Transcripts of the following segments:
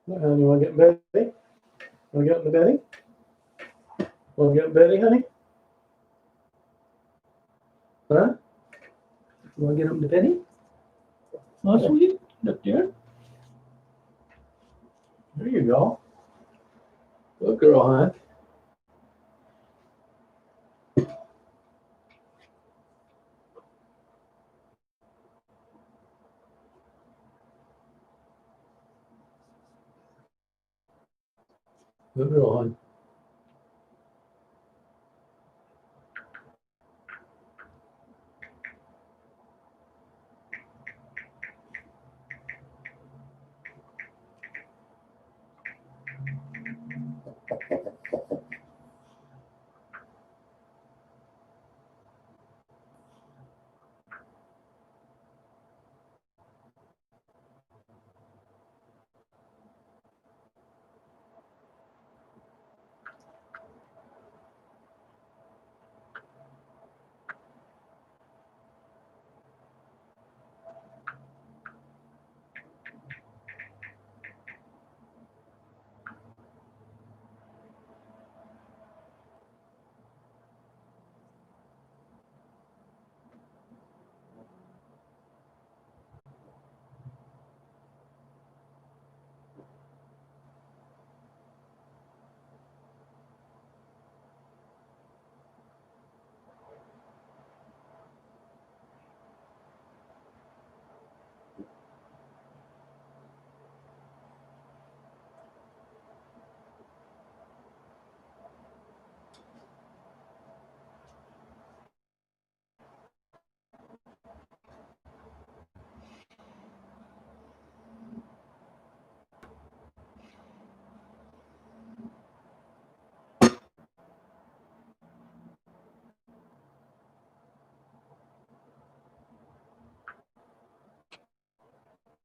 You want to get in Betty? Want to get in the Betty? Want to get in Betty, honey? Huh? You want to get up to Betty? Oh, sweet. Up there. There you go. Good girl, huh? Good girl, hon.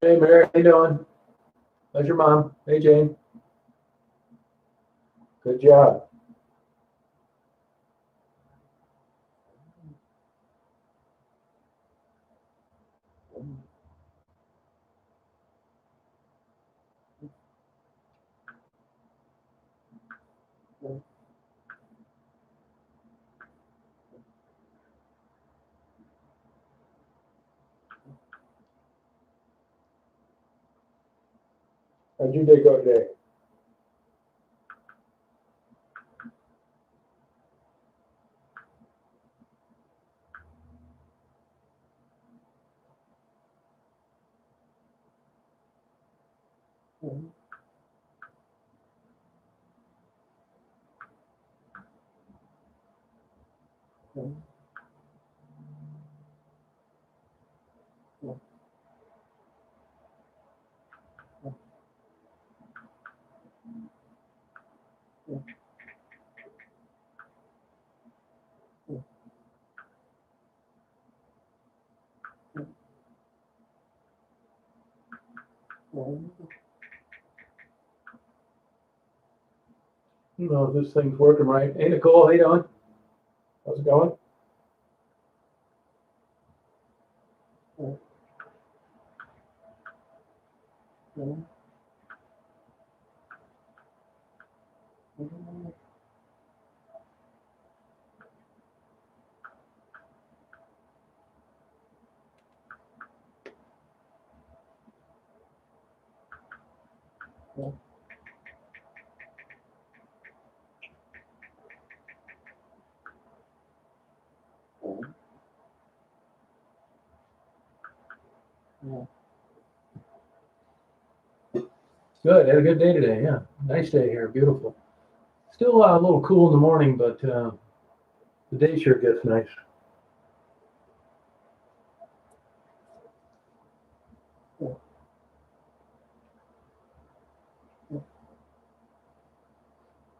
Hey, Mary, how you doing? How's your mom? Hey, Jane. Good job. How'd your day go today? I don't know if this thing's working right. Hey, Nicole, how you doing? How's it going? Good. Had a good day today. Yeah, nice day here. Beautiful. Still a little cool in the morning, but the day sure gets nice.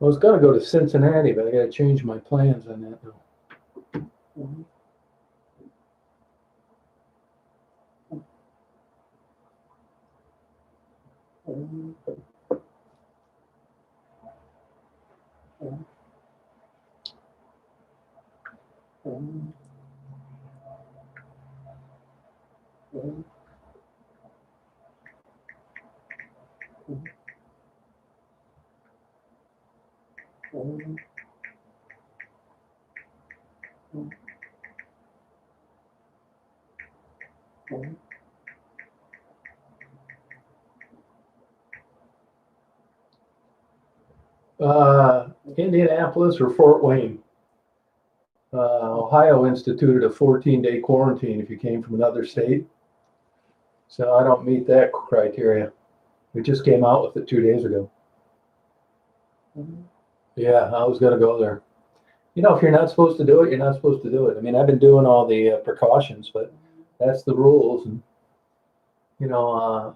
I was gonna go to Cincinnati, but I gotta change my plans on that now. Indianapolis or Fort Wayne. Ohio instituted a 14-day quarantine if you came from another state. So I don't meet that criteria. We just came out with it 2 days ago. Yeah, I was going to go there. You know, if you're not supposed to do it, you're not supposed to do it. I mean, I've been doing all the precautions, but that's the rules, and you know,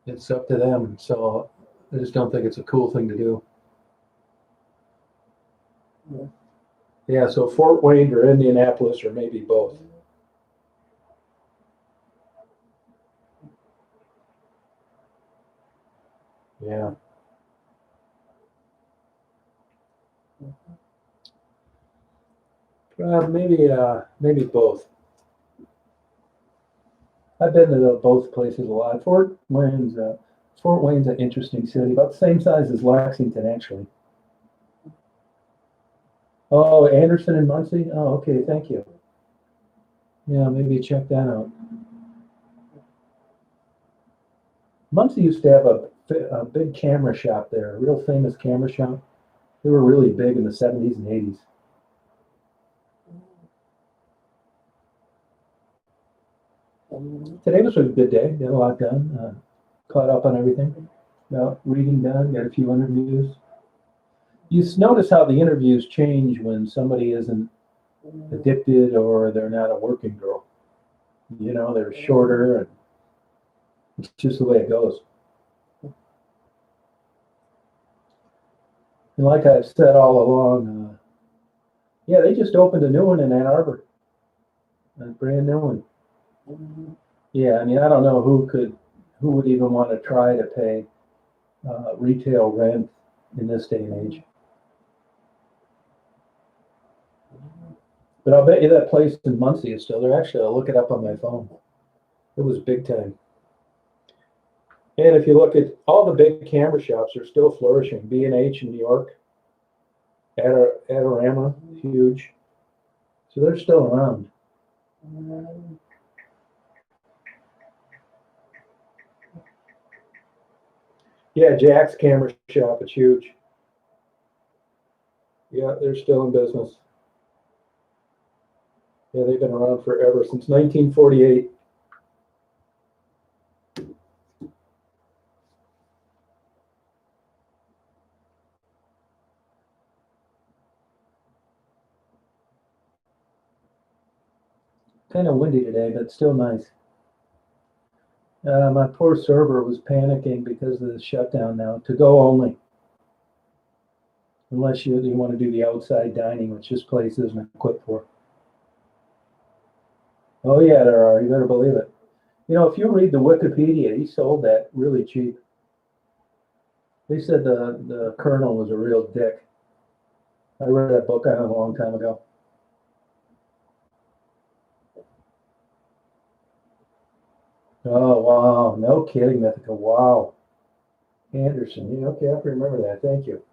it's up to them. So I just don't think it's a cool thing to do. Yeah, so Fort Wayne or Indianapolis or maybe both. Yeah. Maybe both. I've been to both places a lot. Fort Wayne's an interesting city, about the same size as Lexington, actually. Oh, Anderson and Muncie. Oh, okay, thank you. Yeah, maybe check that out. Muncie used to have a big camera shop there, a real famous camera shop. They were really big in the 70s and 80s. Today was a good day. Got a lot done. Caught up on everything. Reading done. Got a few interviews. You notice how the interviews change when somebody isn't addicted or they're not a working girl. You know, they're shorter, and it's just the way it goes. And like I've said all along, yeah, they just opened a new one in Ann Arbor, a brand new one. Yeah, I mean, I don't know who would even want to try to pay retail rent in this day and age. But I'll bet you that place in Muncie is still there. Actually, I'll look it up on my phone. It was big time. And if you look at all the big camera shops, are still flourishing. B&H in New York, Adorama, huge. So they're still around. Yeah, Jack's camera shop, it's huge. Yeah, they're still in business. Yeah, they've been around forever, since 1948. Kind of windy today, but still nice. My poor server was panicking because of the shutdown now. To go only, unless you want to do the outside dining, which this place isn't equipped for. Oh yeah, there are. You better believe it. You know, if you read the Wikipedia, he sold that really cheap. They said the colonel was a real dick. I read that book a long time ago. Oh wow, no kidding, Mythica. Wow, Anderson. Yeah, okay, I have to remember that. Thank you.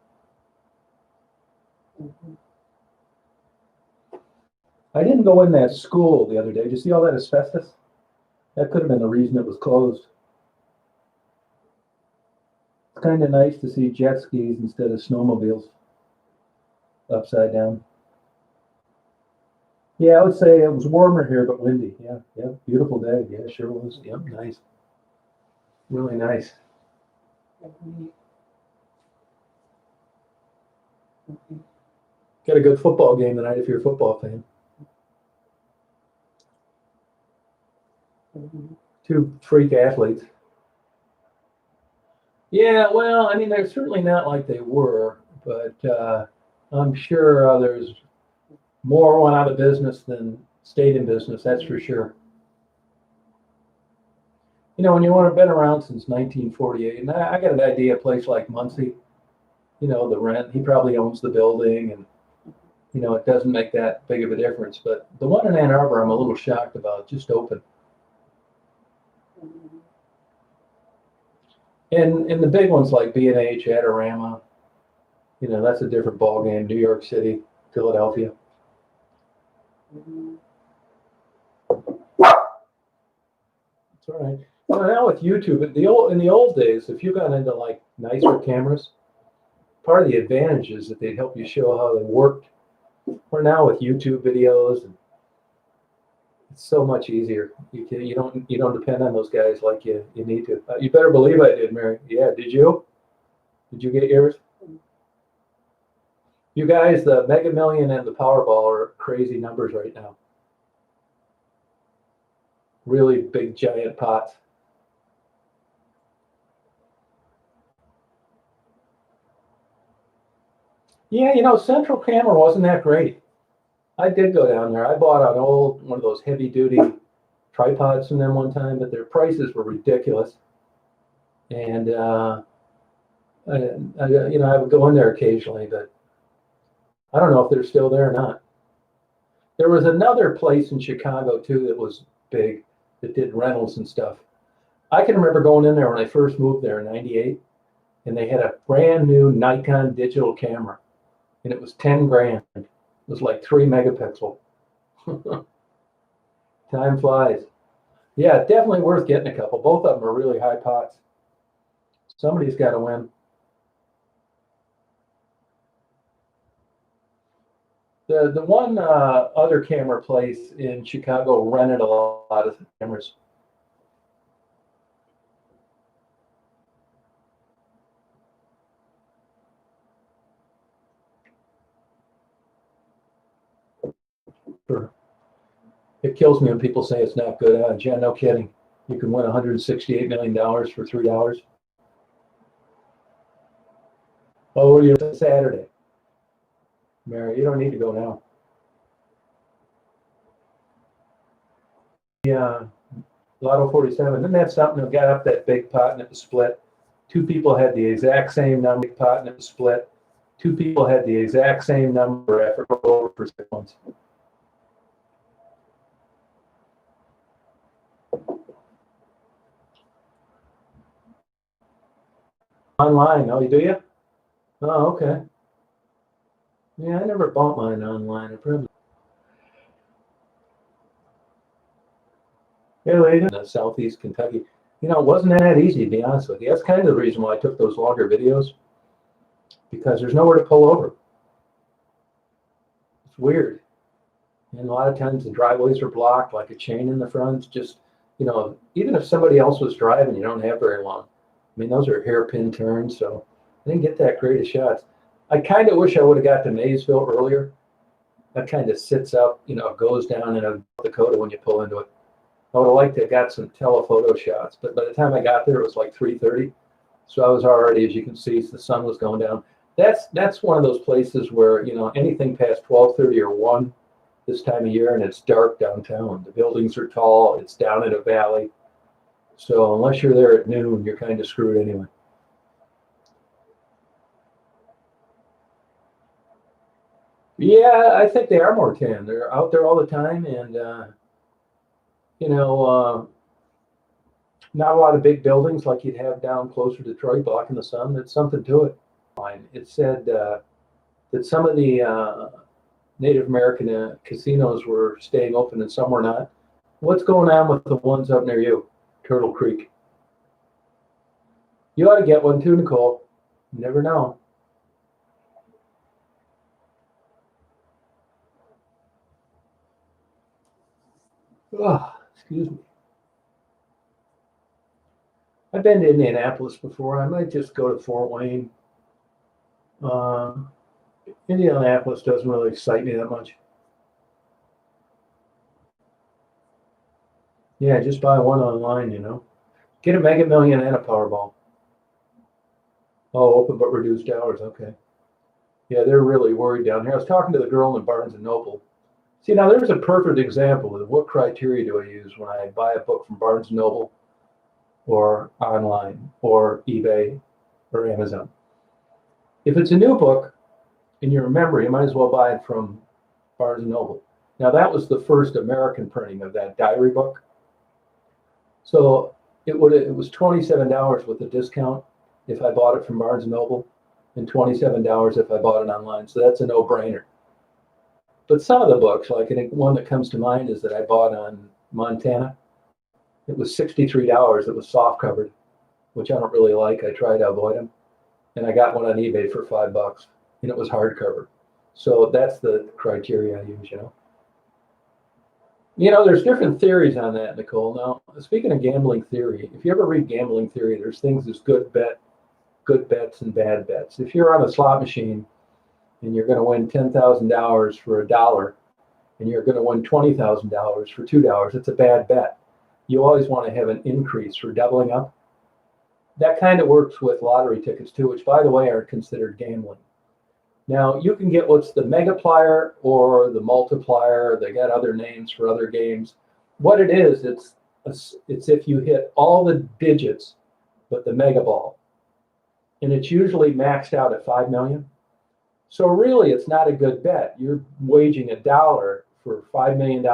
I didn't go in that school the other day. Did you see all that asbestos? That could have been the reason it was closed. It's kind of nice to see jet skis instead of snowmobiles upside down. Yeah, I would say it was warmer here, but windy. Yeah, yeah, beautiful day. Yeah, sure was. Yep, nice. Really nice. Got a good football game tonight if you're a football fan. Two freak athletes. Yeah, well, I mean, they're certainly not like they were, but I'm sure there's more went out of business than stayed in business. That's for sure. You know, when you want to been around since 1948, and I got an idea, a place like Muncie, you know, the rent, he probably owns the building, and you know, it doesn't make that big of a difference. But the one in Ann Arbor, I'm a little shocked about, just open. And the big ones like B&H, Adorama, you know, that's a different ball game. New York City, Philadelphia. It's all right. Well, now with YouTube, in the old days, if you got into like nicer cameras, part of the advantage is that they'd help you show how they worked. Or now with YouTube videos, and it's so much easier. You don't depend on those guys like you need to. You better believe I did, Mary. Yeah, did you? Did you get yours? You guys, the Mega Million and the Powerball are crazy numbers right now. Really big, giant pots. Yeah, Central Camera wasn't that great. I did go down there. I bought one of those heavy duty tripods from them one time, but their prices were ridiculous. And I would go in there occasionally, but I don't know if they're still there or not. There was another place in Chicago too that was big that did rentals and stuff. I can remember going in there when I first moved there in '98, and they had a brand new Nikon digital camera, and it was 10 grand. It was like 3 megapixel. Time flies. Yeah, definitely worth getting a couple. Both of them are really high pots. Somebody's got to win. The one other camera place in Chicago rented a lot of cameras. Sure. It kills me when people say it's not good. Jen, no kidding. You can win $168 million for $3. Oh, what are you doing Saturday? Mary, you don't need to go now. Yeah, Lotto 47. Isn't that something that got up that big pot and it was split? Two people had the exact same number pot and it was split. Two people had the exact same number after over for 6 months. Online, oh, you do you? Oh, okay. Yeah, I never bought mine online. I probably. Hey, lady, in Southeast Kentucky. It wasn't that easy, to be honest with you. That's kind of the reason why I took those longer videos, because there's nowhere to pull over. It's weird. And a lot of times the driveways are blocked, like a chain in the front. Just, even if somebody else was driving, you don't have very long. I mean, those are hairpin turns, so I didn't get that great of shots. I kind of wish I would have got to Maysville earlier. That kind of sits up, goes down in North Dakota when you pull into it. I would have liked to have got some telephoto shots, but by the time I got there, it was like 3:30. So I was already, as you can see, the sun was going down. That's one of those places where, anything past 12:30 or 1 this time of year, and it's dark downtown. The buildings are tall. It's down in a valley. So unless you're there at noon, you're kind of screwed anyway. Yeah, I think they are more tan. They're out there all the time, and not a lot of big buildings like you'd have down closer to Detroit, blocking the sun. There's something to it. It said that some of the Native American casinos were staying open and some were not. What's going on with the ones up near you, Turtle Creek? You ought to get one too, Nicole. You never know. Oh, excuse me. I've been to Indianapolis before. I might just go to Fort Wayne. Indianapolis doesn't really excite me that much. Yeah, just buy one online, Get a Mega Million and a Powerball. Oh, open but reduced hours. Okay. Yeah, they're really worried down here. I was talking to the girl in Barnes and Noble. See, now there's a perfect example of what criteria do I use when I buy a book from Barnes and Noble or online or eBay or Amazon. If it's a new book and you remember, you might as well buy it from Barnes and Noble. Now that was the first American printing of that diary book. So it was $27 with a discount if I bought it from Barnes and Noble, and $27 if I bought it online. So that's a no-brainer. But some of the books, like I think one that comes to mind is that I bought on Montana. It was $63. It was soft covered, which I don't really like. I try to avoid them. And I got one on eBay for $5, and it was hardcover. So that's the criteria I use, you know. You know, there's different theories on that, Nicole. Now, speaking of gambling theory, if you ever read gambling theory, there's things as good bets and bad bets. If you're on a slot machine and you're going to win $10,000 for $1 and you're going to win $20,000 for $2, it's a bad bet. You always want to have an increase for doubling up. That kind of works with lottery tickets too, which by the way are considered gambling. Now you can get what's the megaplier or the multiplier. They got other names for other games. What it is, it's if you hit all the digits but the mega ball. And it's usually maxed out at 5 million. So really it's not a good bet. You're waging $1 for $5 million.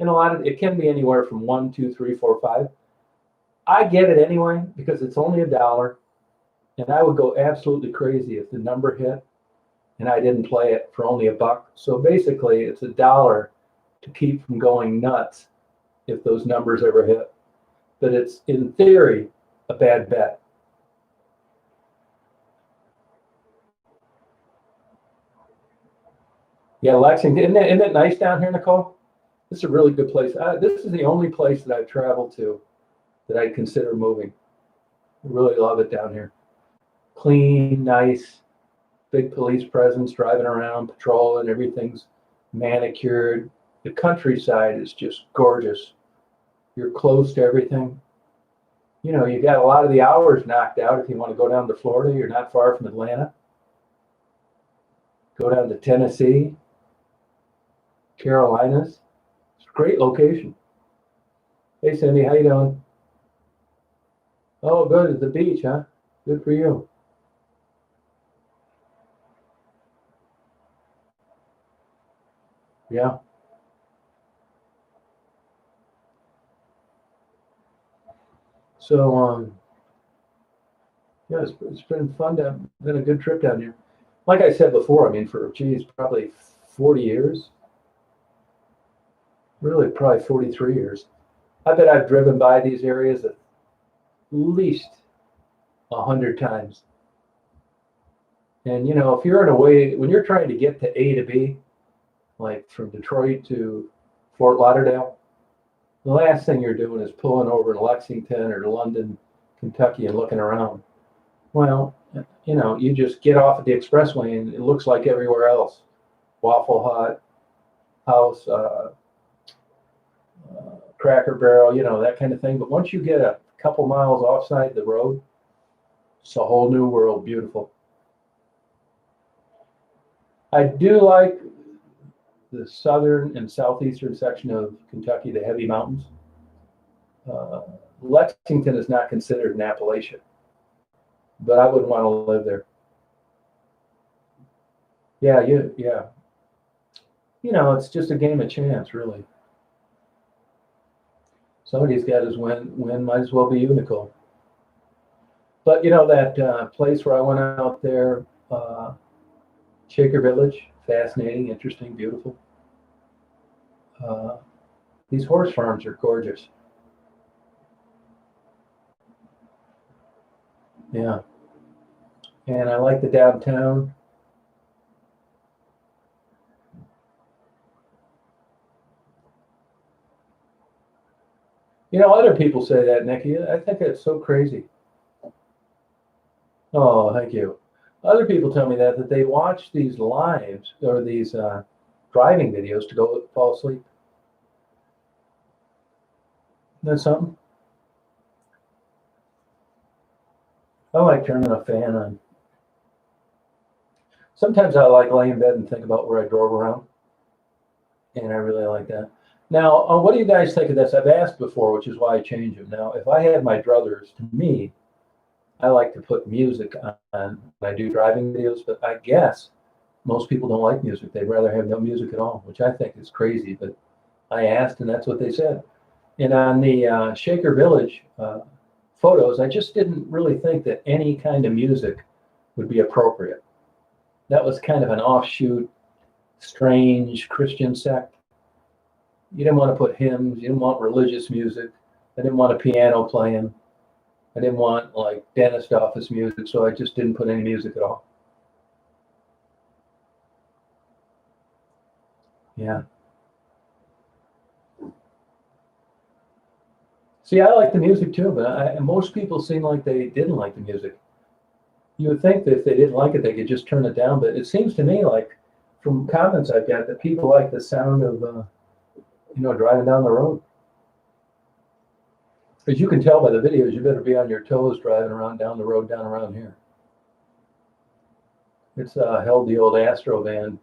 And it can be anywhere from 1, 2, 3, 4, 5. I get it anyway because it's only $1, and I would go absolutely crazy if the number hit and I didn't play it for only $1. So basically, it's $1 to keep from going nuts if those numbers ever hit. But it's in theory a bad bet. Yeah, Lexington. Isn't it nice down here, Nicole? This is a really good place. This is the only place that I've traveled to that I'd consider moving. I really love it down here. Clean, nice, big police presence, driving around, patrolling, everything's manicured. The countryside is just gorgeous. You're close to everything. You know, you got a lot of the hours knocked out. If you want to go down to Florida, you're not far from Atlanta. Go down to Tennessee, Carolinas. It's a great location. Hey, Cindy, how you doing? Oh, good. At the beach, huh? Good for you. Yeah. So, yeah, it's been fun been a good trip down here. Like I said before, I mean, for, geez, probably 40 years. Really, probably 43 years. I bet I've driven by these areas at least 100 times. And, you know, if you're in a way, when you're trying to get to A to B, like from Detroit to Fort Lauderdale, the last thing you're doing is pulling over in Lexington or London, Kentucky and looking around. Well, you know, you just get off at the expressway and it looks like everywhere else. Waffle Hut, House, Cracker Barrel, you know, that kind of thing. But once you get a couple miles offside the road, it's a whole new world, beautiful. I do like the southern and southeastern section of Kentucky, the heavy mountains. Lexington is not considered an Appalachian, but I wouldn't want to live there. Yeah, yeah. You know, it's just a game of chance, really. Somebody's got his win, might as well be you, Nicole. But you know that place where I went out there, Shaker Village, fascinating, interesting, beautiful. These horse farms are gorgeous. Yeah. And I like the downtown. You know, other people say that, Nikki. I think it's so crazy. Oh, thank you. Other people tell me that they watch these lives or these driving videos to go fall asleep. Isn't that something? I like turning a fan on. Sometimes I like laying in bed and think about where I drove around. And I really like that. Now, what do you guys think of this? I've asked before, which is why I change them. Now, if I had my druthers, to me, I like to put music on when I do driving videos, but I guess most people don't like music. They'd rather have no music at all, which I think is crazy, but I asked and that's what they said. And on the Shaker Village photos, I just didn't really think that any kind of music would be appropriate. That was kind of an offshoot strange Christian sect. You didn't want to put hymns. You didn't want religious music. I didn't want a piano playing. I didn't want like dentist office music, so I just didn't put any music at all. Yeah. See, I like the music too, but most people seem like they didn't like the music. You would think that if they didn't like it, they could just turn it down. But it seems to me like, from comments I've got, that people like the sound of, driving down the road. As you can tell by the videos, you better be on your toes driving around down the road down around here. It's held the old Astro van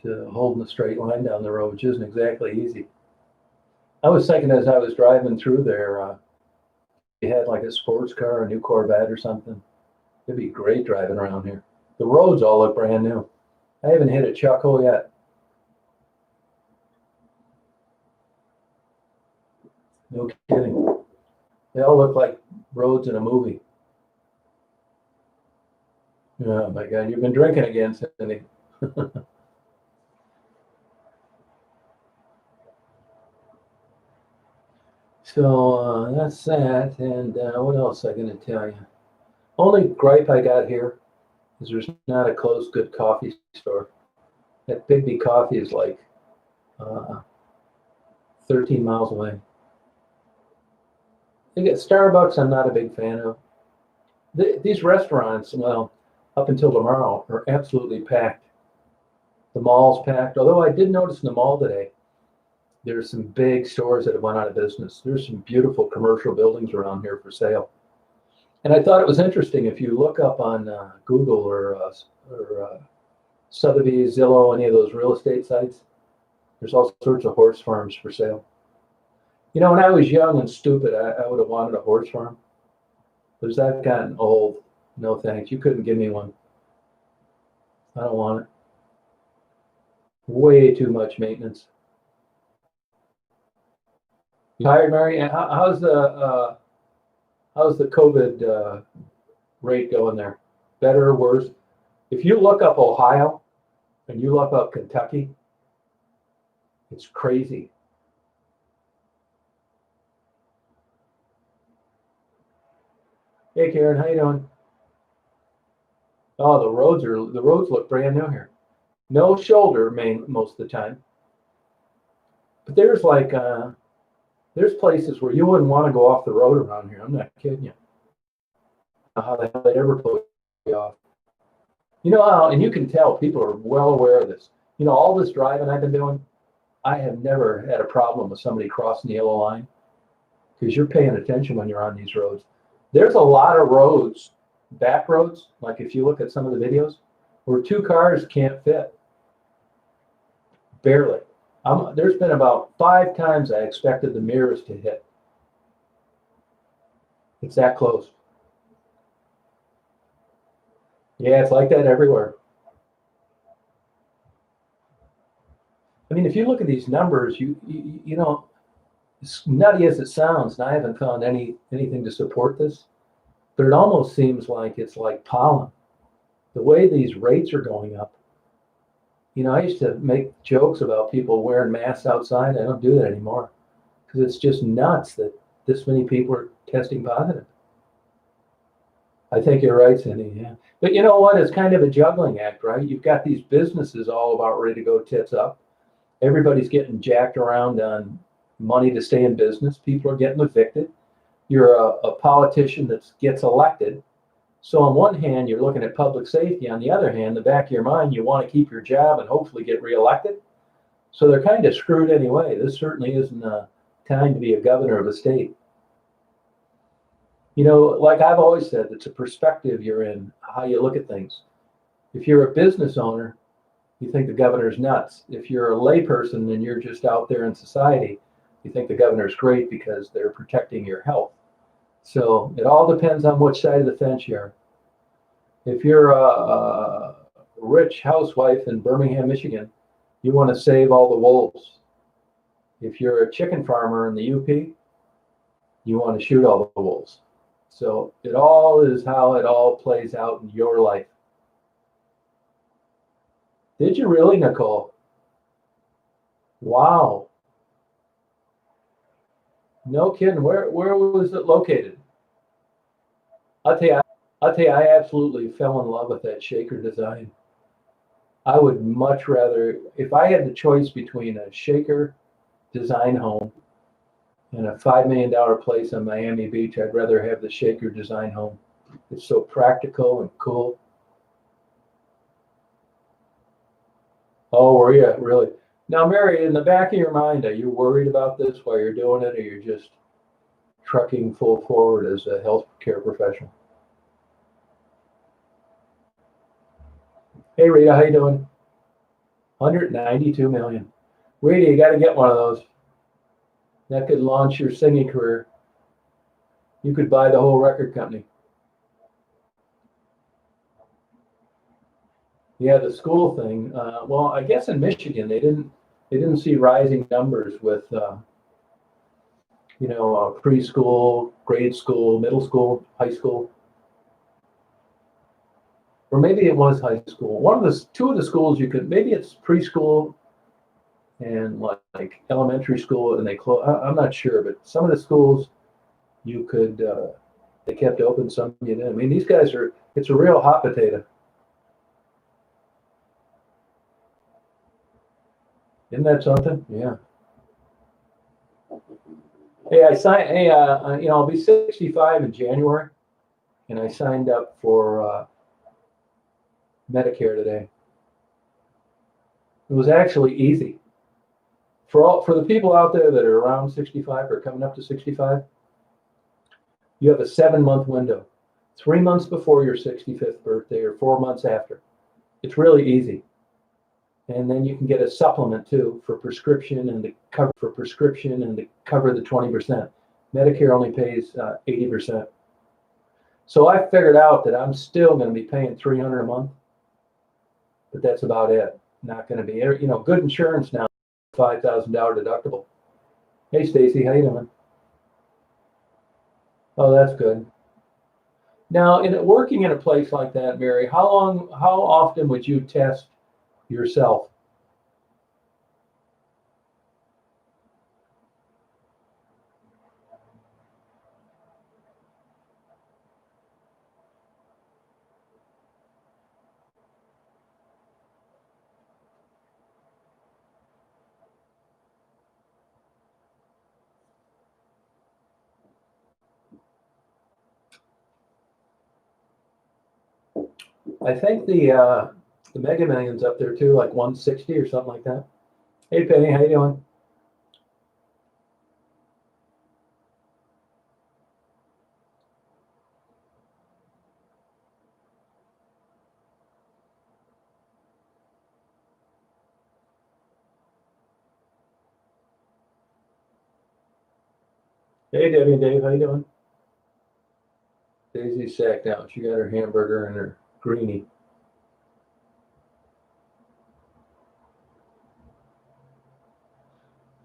to holding a straight line down the road, which isn't exactly easy. I was thinking as I was driving through there, you had like a sports car, a new Corvette or something. It'd be great driving around here. The roads all look brand new. I haven't hit a chuck hole yet. No kidding. They all look like roads in a movie. Oh my God, you've been drinking again, Cindy. So that's that. And what else am I going to tell you? Only gripe I got here is there's not a close good coffee store. That Bigby Coffee is like 13 miles away. They get Starbucks, I'm not a big fan of. These restaurants, well, up until tomorrow, are absolutely packed. The mall's packed. Although I did notice in the mall today, there's some big stores that have went out of business. There's some beautiful commercial buildings around here for sale. And I thought it was interesting, if you look up on Google or Sotheby's, Zillow, any of those real estate sites, there's all sorts of horse farms for sale. When I was young and stupid, I would have wanted a horse farm. But as I've gotten old, no thanks. You couldn't give me one. I don't want it. Way too much maintenance. You tired, Mary? How's the COVID rate going there? Better or worse? If you look up Ohio and you look up Kentucky, it's crazy. Hey Karen, how you doing? Oh, the roads look brand new here. No shoulder most of the time. But there's like there's places where you wouldn't want to go off the road around here. I'm not kidding you. How the hell they'd ever put you off? And you can tell people are well aware of this. All this driving I've been doing, I have never had a problem with somebody crossing the yellow line, because you're paying attention when you're on these roads. There's a lot of roads, back roads, like if you look at some of the videos, where two cars can't fit. Barely. There's been about 5 times I expected the mirrors to hit. It's that close. Yeah, it's like that everywhere. I mean, if you look at these numbers, you know, as nutty as it sounds, and I haven't found anything to support this, but it almost seems like it's like pollen. The way these rates are going up. I used to make jokes about people wearing masks outside. I don't do that anymore, because it's just nuts that this many people are testing positive. I think you're right, Cindy. Yeah. But you know what? It's kind of a juggling act, right? You've got these businesses all about ready to go tits up. Everybody's getting jacked around on money to stay in business. People are getting evicted. You're a politician that gets elected. So on one hand, you're looking at public safety. On the other hand, the back of your mind, you want to keep your job and hopefully get reelected. So they're kind of screwed anyway. This certainly isn't a time to be a governor of a state. Like I've always said, it's a perspective you're in, how you look at things. If you're a business owner, you think the governor's nuts. If you're a layperson and you're just out there in society, you think the governor's great because they're protecting your health. So it all depends on which side of the fence you're. If you're a rich housewife in Birmingham, Michigan, you want to save all the wolves. If you're a chicken farmer in the UP, you want to shoot all the wolves. So it all is how it all plays out in your life. Did you really, Nicole? Wow. No kidding. Where was it located? I'll tell you, I absolutely fell in love with that shaker design. I would much rather, if I had the choice between a shaker design home and a $5 million place on Miami Beach, I'd rather have the shaker design home. It's so practical and cool. Oh, were you really? Now, Mary, in the back of your mind, are you worried about this while you're doing it, or you're just trucking full forward as a healthcare professional? Hey, Rita, how you doing? 192 million. Rita, you got to get one of those. That could launch your singing career. You could buy the whole record company. Yeah, the school thing. Well, I guess in Michigan they didn't see rising numbers with preschool, grade school, middle school, high school, or maybe it was high school. One of the two of the schools you could, maybe it's preschool and like elementary school, and they close. I'm not sure, but some of the schools you could they kept open, some you didn't. I mean, these guys are. It's a real hot potato. Isn't that something? Yeah. Hey, I signed. Hey, I'll be 65 in January, and I signed up for Medicare today. It was actually easy for the people out there that are around 65 or coming up to 65. You have a 7-month window, 3 months before your 65th birthday or 4 months after. It's really easy. And then you can get a supplement too for prescription and to cover the 20%. Medicare only pays 80%. So I figured out that I'm still going to be paying $300 a month, but that's about it. Not going to be, good insurance now, $5,000 deductible. Hey, Stacy, how you doing? Oh, that's good. Now, working in a place like that, Mary, how often would you test yourself? I think the Mega Million's up there too, like 160 or something like that. Hey, Penny, how you doing? Hey, Debbie and Dave, how you doing? Daisy's sacked out. She got her hamburger and her greenie.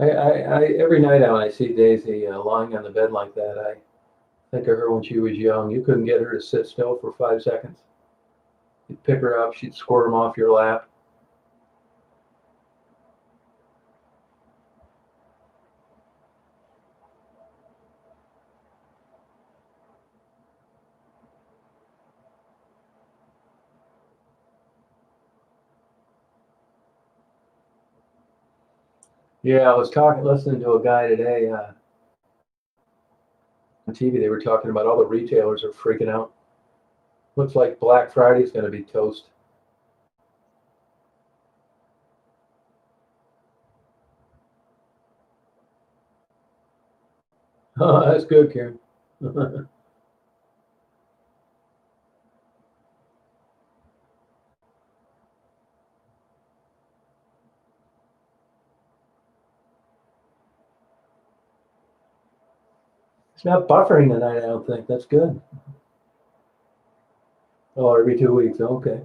Every night when I see Daisy lying on the bed like that, I think of her when she was young. You couldn't get her to sit still for 5 seconds. You'd pick her up, she'd squirm off your lap. Yeah, I was listening to a guy today on TV. They were talking about all the retailers are freaking out. Looks like Black Friday's going to be toast. Oh, that's good, Karen. It's not buffering tonight, I don't think. That's good. Oh, every 2 weeks. Okay.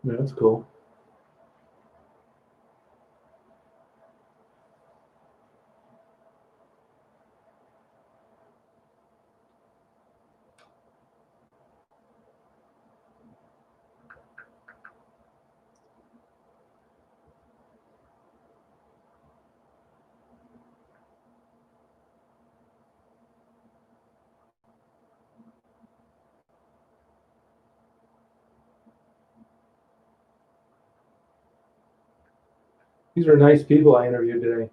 Yeah, that's cool. These are nice people I interviewed today.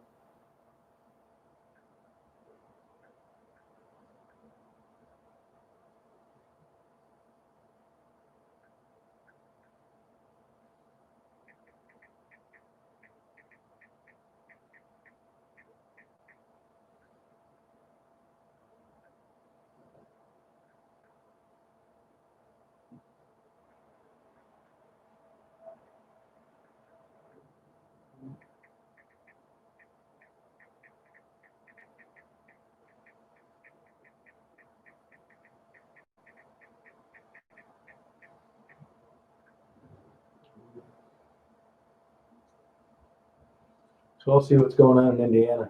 So I'll see what's going on in Indiana.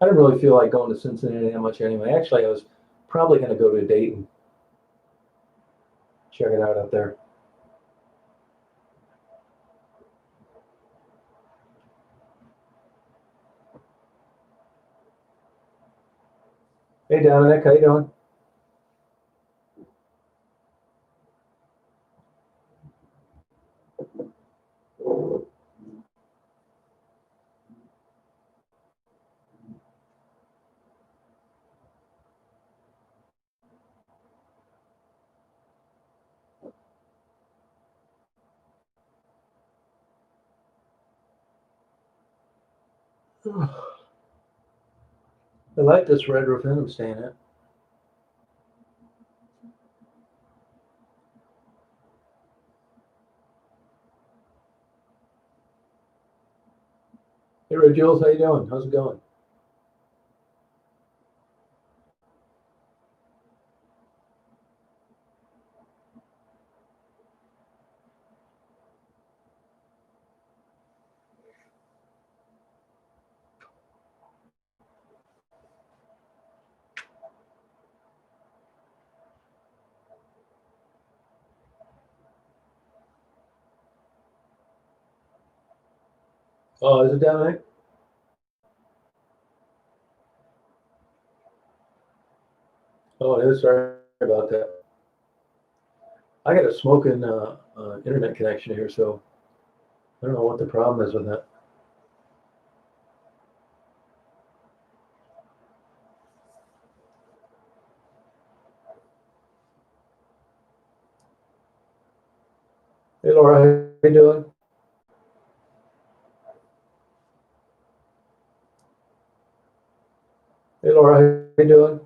I didn't really feel like going to Cincinnati that much anyway. Actually, I was probably going to go to Dayton, check it out up there. Hey, Dominic, how you doing? I like this red roof inn I'm staying at. Hey, Ray Jules, how you doing? How's it going? Oh, is it Dominic? Oh, it is. Sorry about that. I got a smoking internet connection here, so I don't know what the problem is with that. Hey, Laura, how you doing? Hey, Laura, how you doing?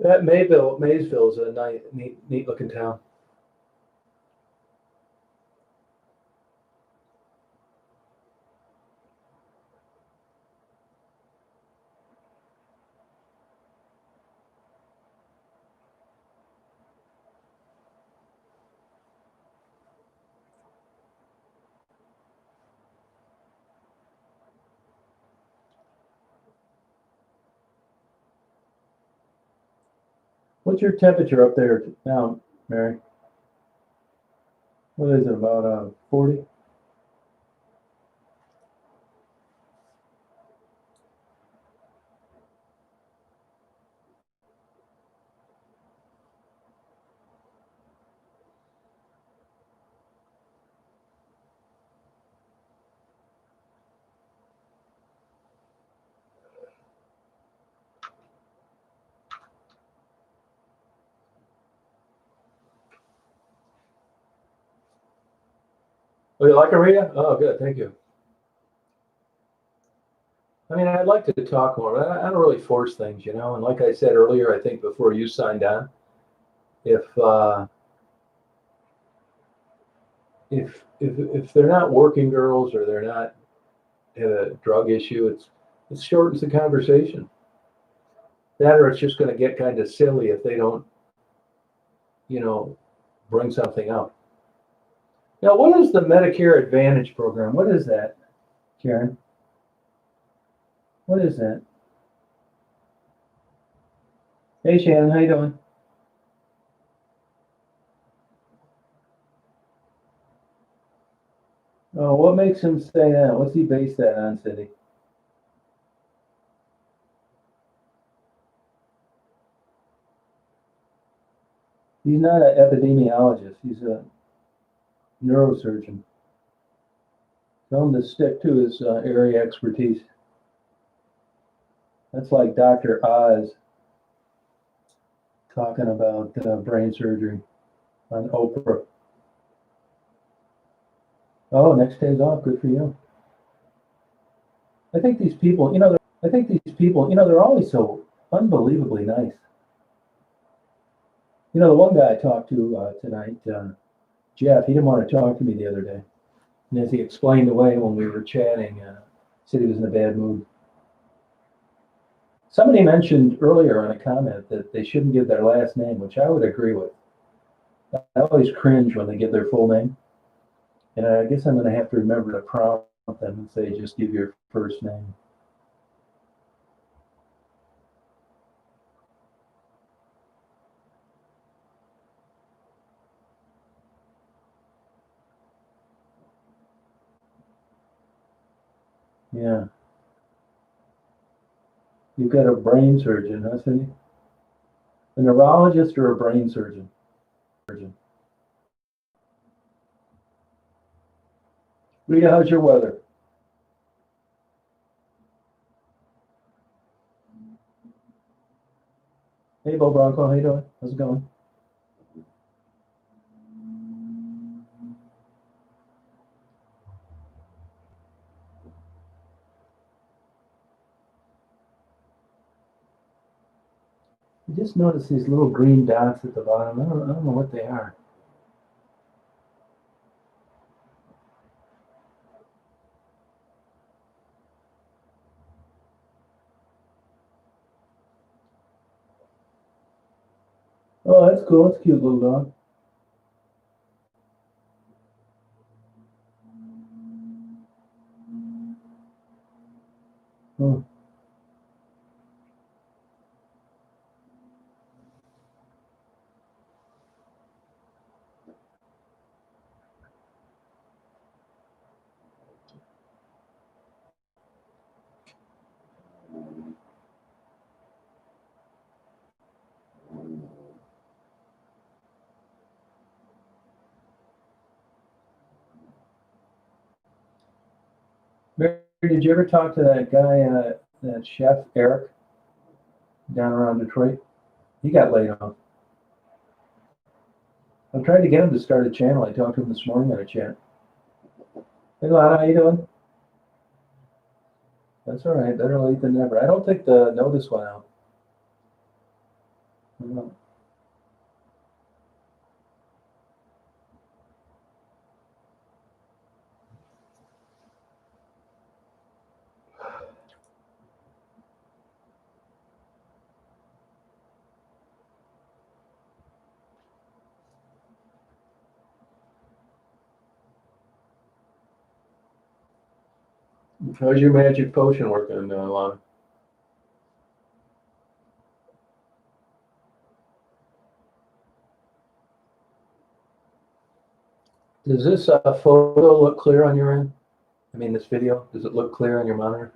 That Maysville is a neat looking town. What's your temperature up there now, Mary? What is it, about 40? Oh, you like Rita? Oh, good, thank you. I mean, I'd like to talk more. I don't really force things, you know. And like I said earlier, I think before you signed on, if if they're not working girls or they're not have a drug issue, it shortens the conversation. That or it's just going to get kind of silly if they don't, you know, bring something up. Now, what is the Medicare Advantage program? What is that, Karen? What is that? Hey, Shannon, how you doing? Oh, what makes him say that? What's he base that on, Cindy? He's not an epidemiologist. He's a neurosurgeon. Tell him to stick to his area expertise. That's like Dr. Oz talking about brain surgery on Oprah. Oh, next day's off. Good for you. I think these people, they're always so unbelievably nice. The one guy I talked to tonight, Jeff, he didn't want to talk to me the other day. And as he explained away when we were chatting, said he was in a bad mood. Somebody mentioned earlier in a comment that they shouldn't give their last name, which I would agree with. I always cringe when they give their full name. And I guess I'm going to have to remember to prompt them and say, just give your first name. Yeah. You've got a brain surgeon, huh, Cindy? A neurologist or a brain surgeon? Rita, how's your weather? Hey, Bo Bronco, how you doing? How's it going? I just noticed these little green dots at the bottom. I don't know what they are. Oh, that's cool. That's a cute little dog. Oh. Mary, did you ever talk to that guy, that chef, Eric, down around Detroit? He got laid off. I'm trying to get him to start a channel. I talked to him this morning on a chat. Hey, Lana, how you doing? That's all right. Better late than never. I don't think the notice went out. No. How's your magic potion working, Lana? Does this photo look clear on your end? I mean, this video, does it look clear on your monitor?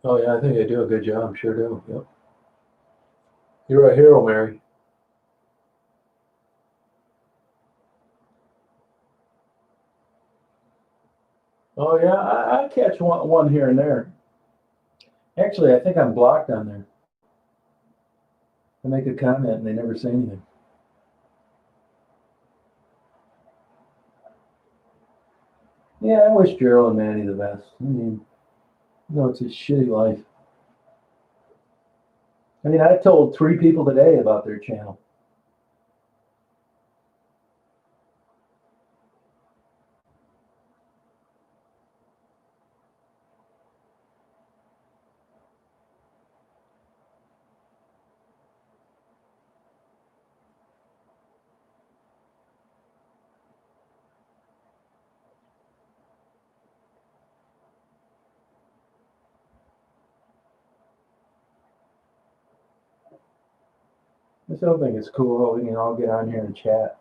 Oh yeah, I think I do a good job. Sure do. Yep. You're a hero, Mary. Oh yeah, I catch one here and there. Actually, I think I'm blocked on there. I make a comment and they never say anything. Yeah, I wish Gerald and Manny the best. I mean, it's a shitty life. I mean, I told 3 people today about their channel. I still think it's cool how we can all get on here and chat.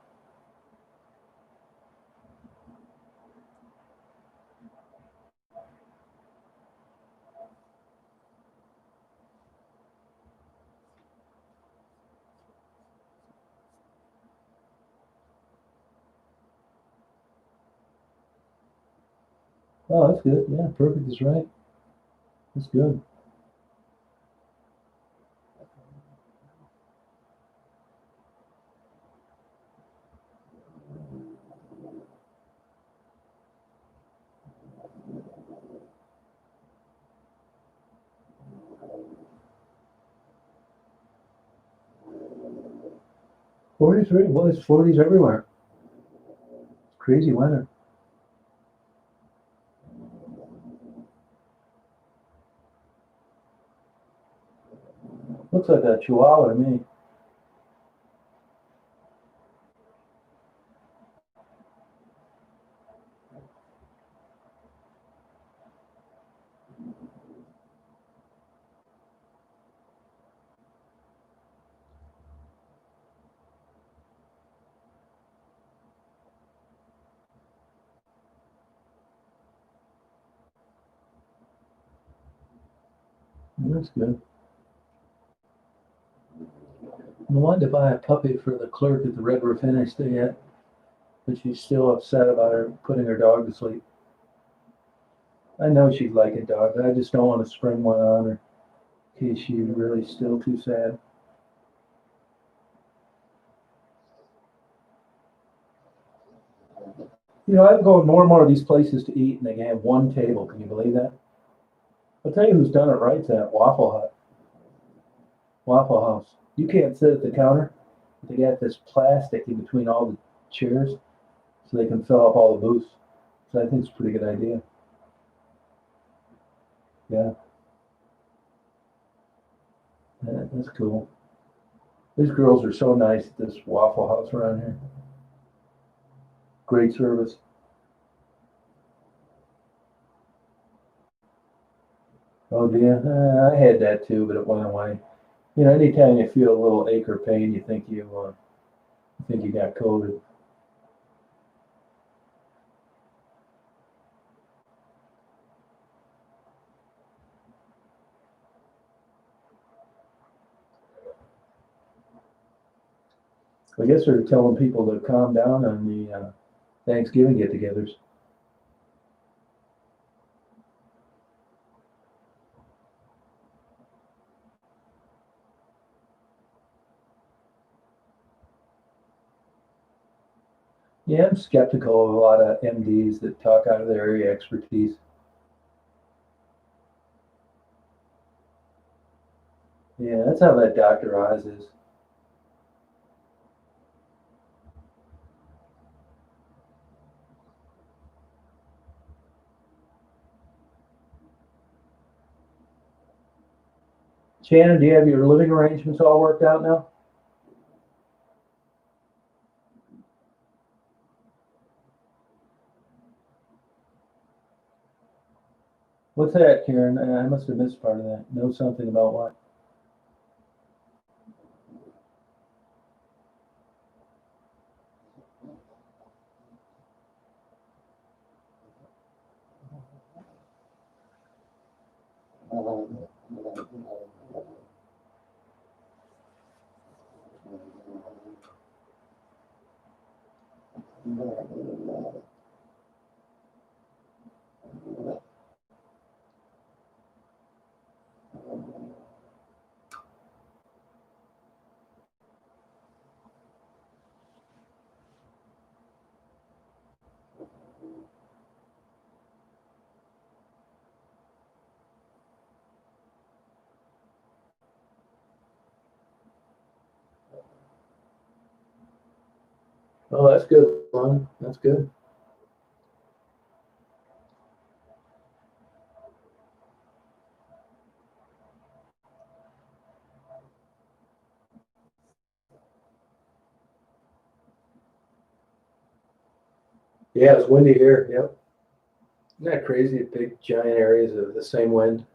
Oh, that's good. Yeah, perfect is right. That's good. '43. Well, it's 40s everywhere. Crazy weather. Looks like a chihuahua to me. That's good. I wanted to buy a puppy for the clerk at the Red Roof Inn I stay at, but she's still upset about her putting her dog to sleep. I know she'd like a dog, but I just don't want to spring one on her in case she's really still too sad. You know, I'm going more and more of these places to eat, and they have one table. Can you believe that? I'll tell you who's done it right. That Waffle Hut, Waffle House. You can't sit at the counter. They got this plastic in between all the chairs, so they can fill up all the booths. So I think it's a pretty good idea. Yeah, that's cool. These girls are so nice at this Waffle House around here. Great service. Oh dear, I had that too, but it went away. You know, anytime you feel a little ache or pain, you think you got COVID. I guess they're telling people to calm down on the Thanksgiving get-togethers. Yeah, I'm skeptical of a lot of MDs that talk out of their area expertise. Yeah, that's how that Dr. Oz is. Shannon, do you have your living arrangements all worked out now? What's that, Karen? I must have missed part of that. Know something about what? Oh, that's good, Lon. That's good. Yeah, it's windy here. Yep. Isn't that crazy? Big giant areas of the same wind.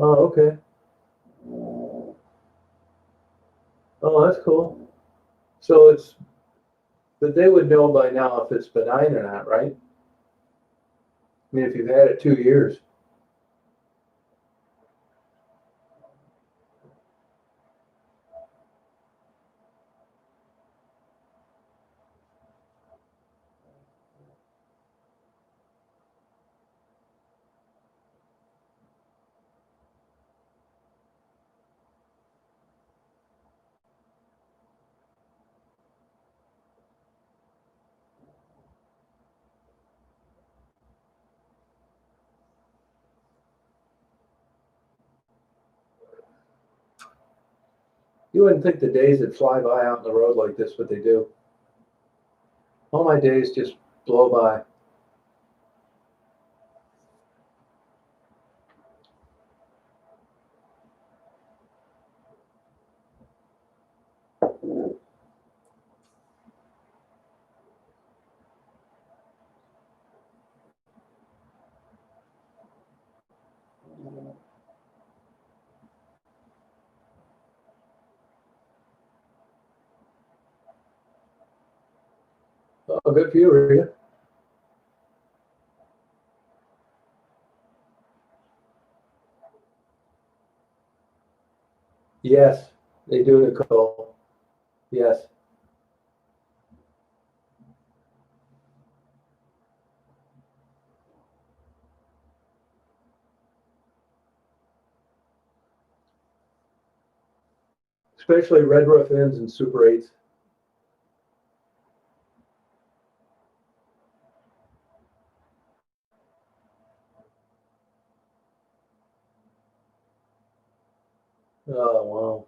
Oh, okay. Oh, that's cool. So it's, but they would know by now if it's benign or not, right? I mean, if you've had it 2 years. You wouldn't think the days that fly by out on the road like this, what they do. All my days just blow by. Oh, good for you, Rita. Yes, they do, Nicole. Yes. Especially red roof ends and Super 8s. Oh, wow.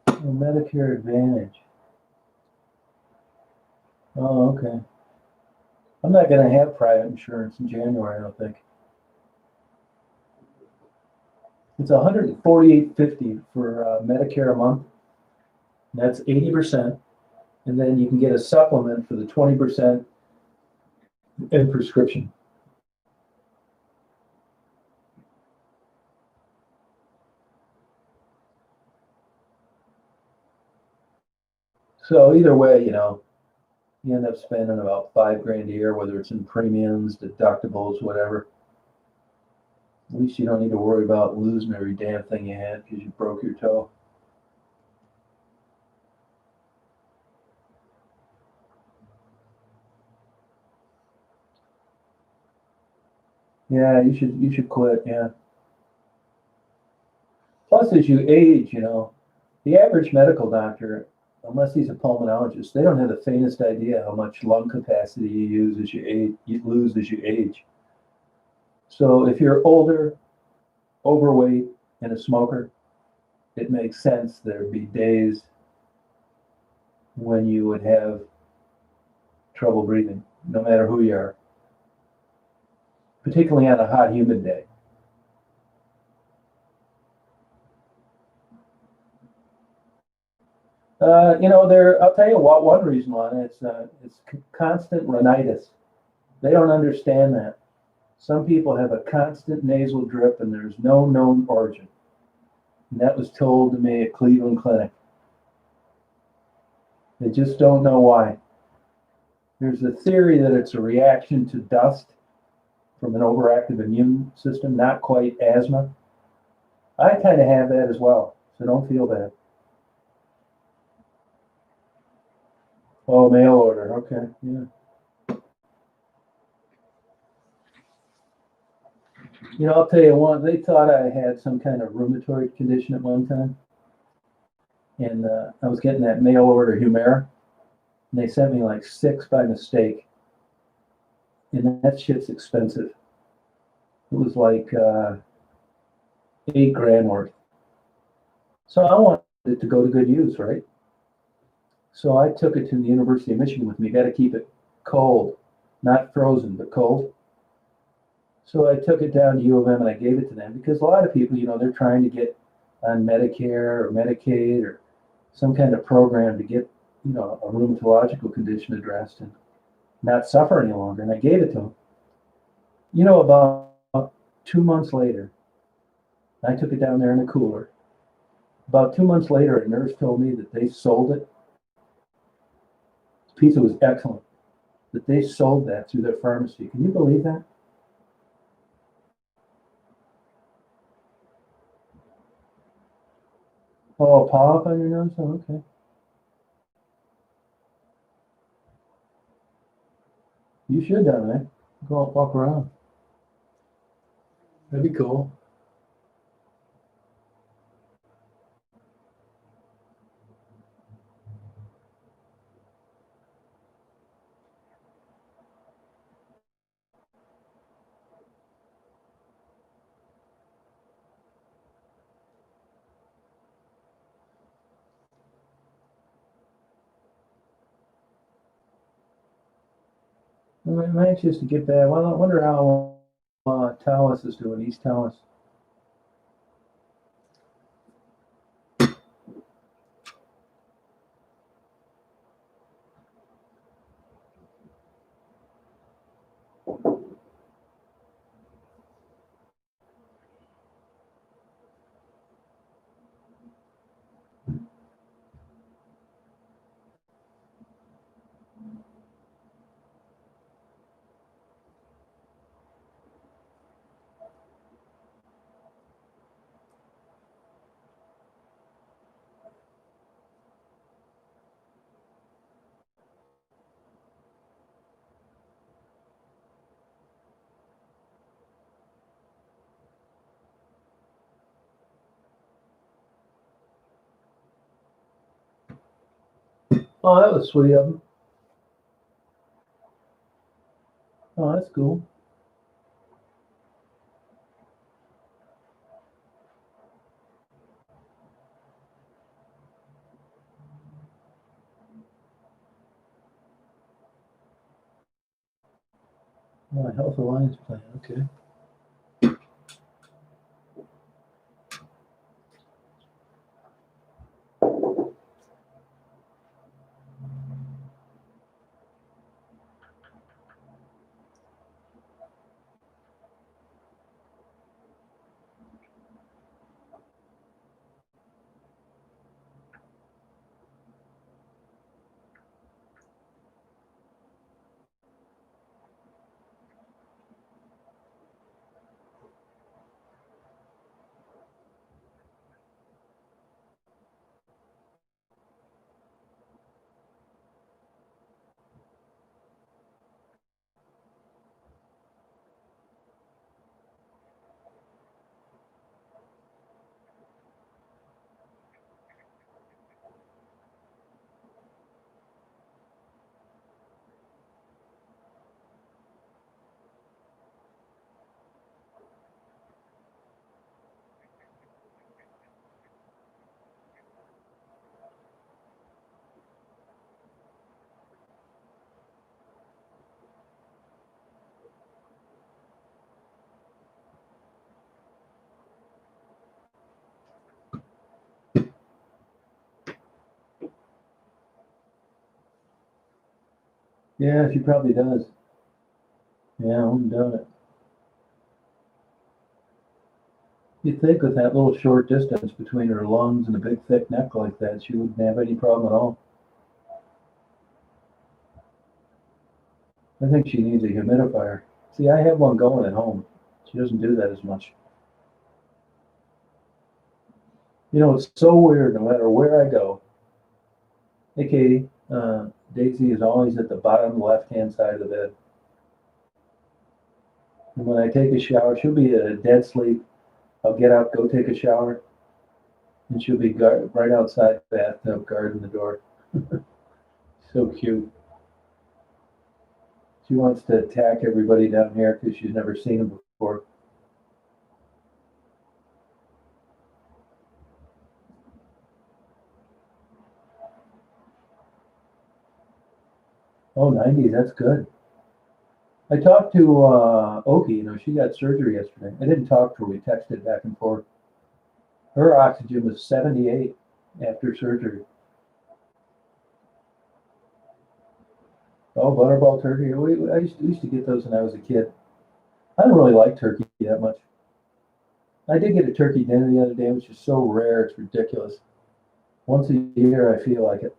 Well, Medicare Advantage. Oh, okay. I'm not going to have private insurance in January, I don't think. It's 148.50 for Medicare a month. That's 80%. And then you can get a supplement for the 20% in prescription. So either way, you end up spending about $5,000 a year, whether it's in premiums, deductibles, whatever. At least you don't need to worry about losing every damn thing you had because you broke your toe. Yeah, you should quit. Yeah. Plus, as you age, the average medical doctor, unless he's a pulmonologist, they don't have the faintest idea how much lung capacity you use as you age, you lose as you age. So if you're older, overweight, and a smoker, it makes sense there'd be days when you would have trouble breathing, no matter who you are, particularly on a hot, humid day. I'll tell you what. One reason why it's constant rhinitis. They don't understand that. Some people have a constant nasal drip, and there's no known origin. And that was told to me at Cleveland Clinic. They just don't know why. There's a theory that it's a reaction to dust from an overactive immune system, not quite asthma. I kind of have that as well, so don't feel bad. Oh, mail order. Okay, yeah. I'll tell you one. They thought I had some kind of rheumatoid condition at one time, and I was getting that mail order Humira, and they sent me like six by mistake, and that shit's expensive. It was like 8 grand worth. So I wanted it to go to good use, right? So I took it to the University of Michigan with me. Got to keep it cold, not frozen, but cold. So I took it down to U of M and I gave it to them because a lot of people, they're trying to get on Medicare or Medicaid or some kind of program to get, a rheumatological condition addressed and not suffer any longer. And I gave it to them. About 2 months later, I took it down there in a cooler. About 2 months later, a nurse told me that they sold it. The pizza was excellent. That they sold that through their pharmacy. Can you believe that? Oh, a polyp on your nose? Oh, okay. You should down there. Go out, walk around. That'd be cool. I'm anxious to get back. Well, I wonder how Taos is doing, East Taos. Oh, that was sweet of them. Oh, that's cool. Oh, Health Alliance plan. Okay. Yeah, she probably does. Yeah, I wouldn't doubt it. You'd think with that little short distance between her lungs and a big thick neck like that, she wouldn't have any problem at all. I think she needs a humidifier. See, I have one going at home. She doesn't do that as much. It's so weird no matter where I go. Hey, Katie, Daisy is always at the bottom left-hand side of the bed. And when I take a shower, she'll be at a dead sleep. I'll get up, go take a shower, and she'll be right outside the bathtub guarding the door. So cute. She wants to attack everybody down here because she's never seen them before. Oh, 90, that's good. I talked to Oki, she got surgery yesterday. I didn't talk to her, we texted back and forth. Her oxygen was 78 after surgery. Oh, Butterball turkey. I used to get those when I was a kid. I don't really like turkey that much. I did get a turkey dinner the other day, which is so rare, it's ridiculous. Once a year, I feel like it.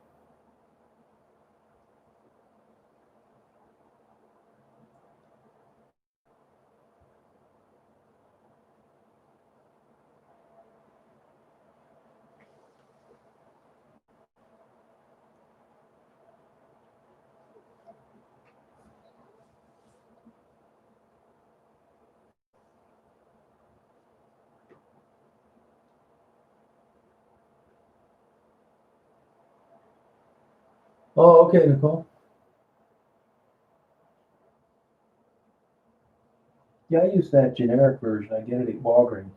Oh, okay, Nicole. Yeah, I use that generic version. I get it at Walgreens.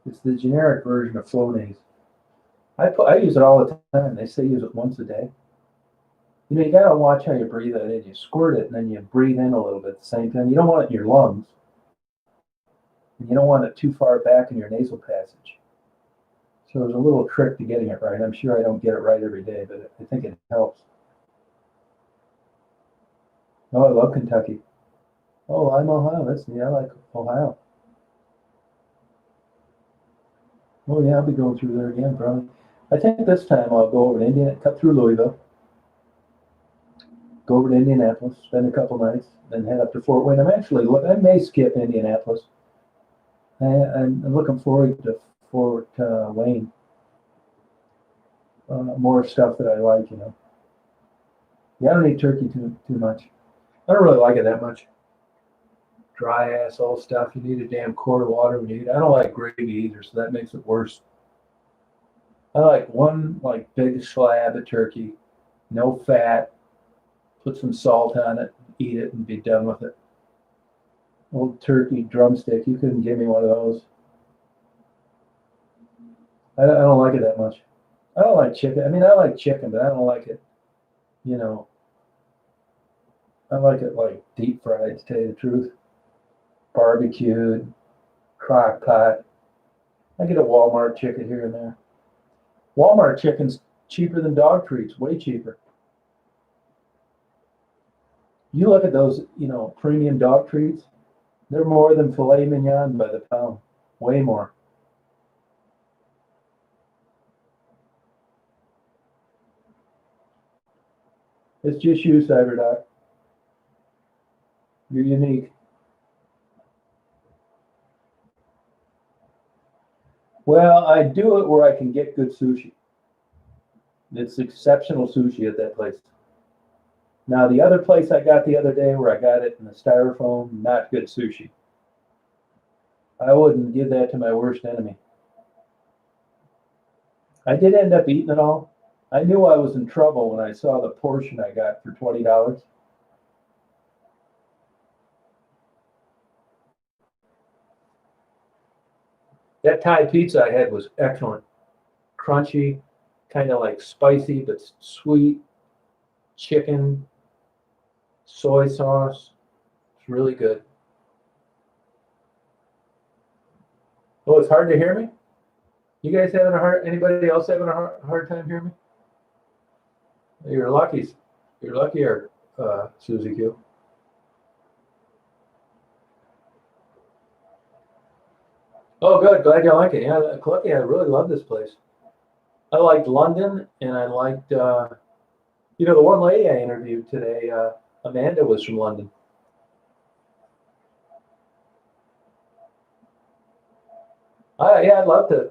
It's the generic version of Flonase. I use it all the time. They say use it once a day. You gotta watch how you breathe it in. You squirt it and then you breathe in a little bit at the same time. You don't want it in your lungs, and you don't want it too far back in your nasal passage. So there's a little trick to getting it right. I'm sure I don't get it right every day, but I think it helps. Oh, I love Kentucky. Oh, I'm Ohio. That's neat. I like Ohio. Oh yeah, I'll be going through there again probably. I think this time I'll go over to Indiana, cut through Louisville, go over to Indianapolis, spend a couple nights, then head up to Fort Wayne. I may skip Indianapolis. I'm looking forward to Fort Wayne. More stuff that I like. Yeah, I don't eat turkey too much. I don't really like it that much. Dry ass old stuff. You need a damn quart of water when you eat. I don't like gravy either, so that makes it worse. I like one big slab of turkey, no fat. Put some salt on it, eat it, and be done with it. Old turkey drumstick. You couldn't give me one of those. I don't like it that much. I don't like chicken. I mean, I like chicken, but I don't like it. You know, I like it deep fried. To tell you the truth, barbecued, crock pot. I get a Walmart chicken here and there. Walmart chicken's cheaper than dog treats, way cheaper. You look at those, premium dog treats, they're more than filet mignon by the pound, way more. It's just you, CyberDoc. You're unique. Well, I do it where I can get good sushi. It's exceptional sushi at that place. Now, the other place I got the other day where I got it in the styrofoam, not good sushi. I wouldn't give that to my worst enemy. I did end up eating it all. I knew I was in trouble when I saw the portion I got for $20. That Thai pizza I had was excellent. Crunchy, kind of like spicy but sweet, chicken, soy sauce. It's really good. Oh, it's hard to hear me? You guys anybody else having a hard time hearing me? You're lucky. You're lucky, Susie Q. Oh, good. Glad you like it. Yeah, lucky. I really love this place. I liked London, and I liked, the one lady I interviewed today, Amanda, was from London. I'd love to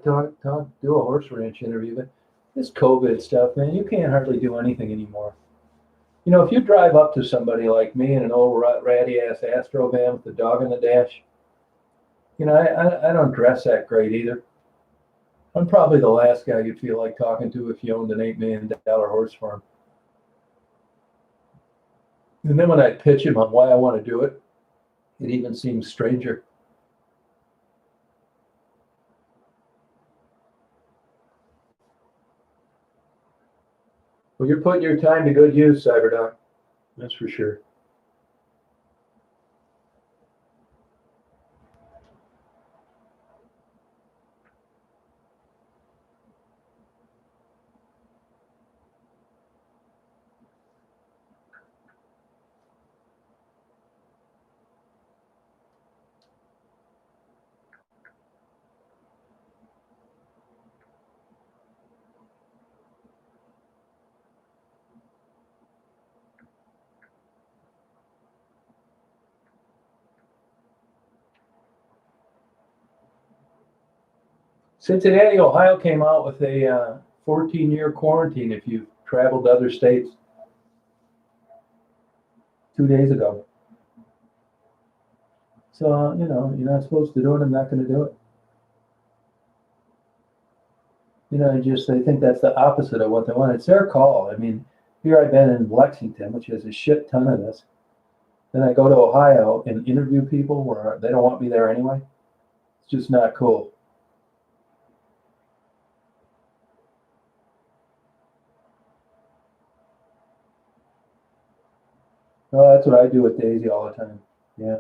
do a horse ranch interview, but this COVID stuff, man, you can't hardly do anything anymore. If you drive up to somebody like me in an old ratty ass Astro van with the dog in the dash, I don't dress that great either. I'm probably the last guy you'd feel like talking to if you owned an $8 million horse farm. And then when I pitch him on why I want to do it, it even seems stranger. Well, you're putting your time to good use, CyberDoc. That's for sure. Cincinnati, Ohio came out with a 14-year quarantine if you've traveled to other states 2 days ago. So, you're not supposed to do it. I'm not going to do it. I think that's the opposite of what they want. It's their call. I mean, here I've been in Lexington, which has a shit ton of this. Then I go to Ohio and interview people where they don't want me there anyway. It's just not cool. Oh, that's what I do with Daisy all the time. Yeah.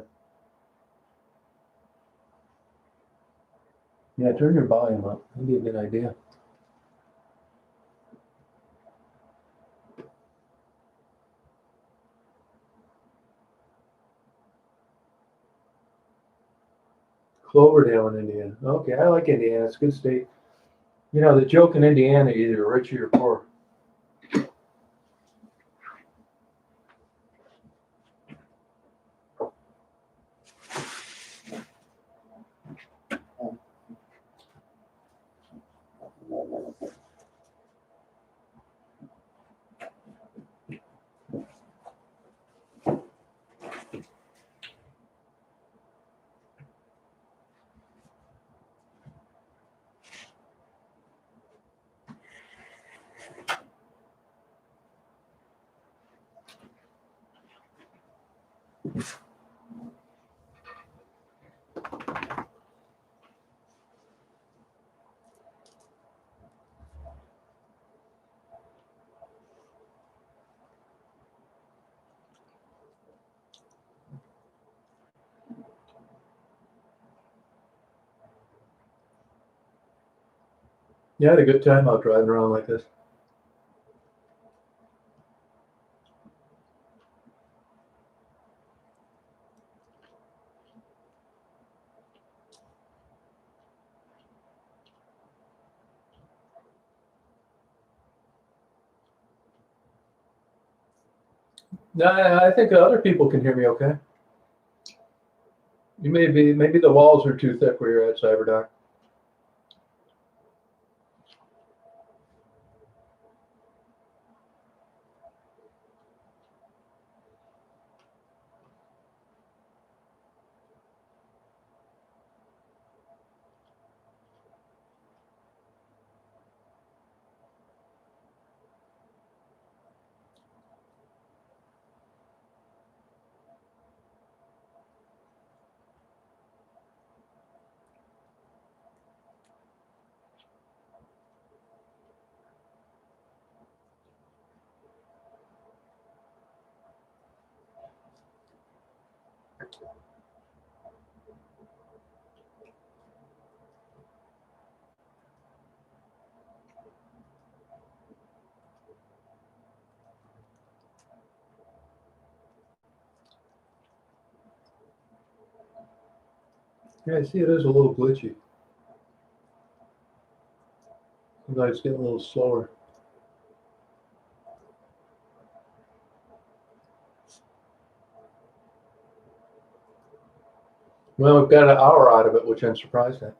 Yeah, turn your volume up. That'd be a good idea. Cloverdale in Indiana. Okay, I like Indiana. It's a good state. The joke in Indiana, either rich or you're poor. Yeah, I had a good time out driving around like this. No, I think other people can hear me okay. Maybe the walls are too thick where you're at, CyberDoc. Yeah, I see it is a little glitchy. Sometimes it's getting a little slower. Well, we've got an hour out of it, which I'm surprised at.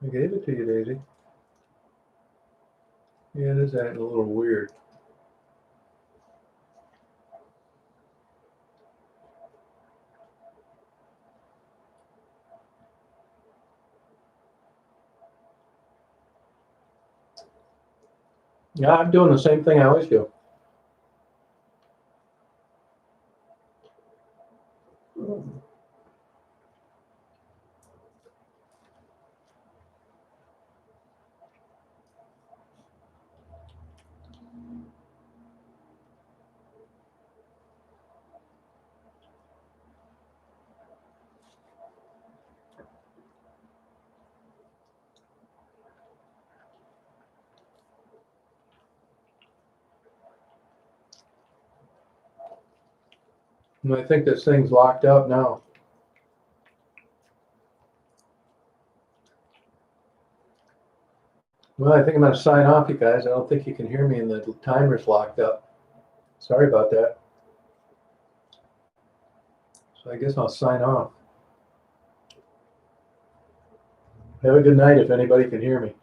I gave it to you, Daisy. Yeah, it is acting a little weird. Yeah, I'm doing the same thing I always do. And I think this thing's locked up now. Well, I think I'm going to sign off, you guys. I don't think you can hear me, and the timer's locked up. Sorry about that. So I guess I'll sign off. Have a good night if anybody can hear me.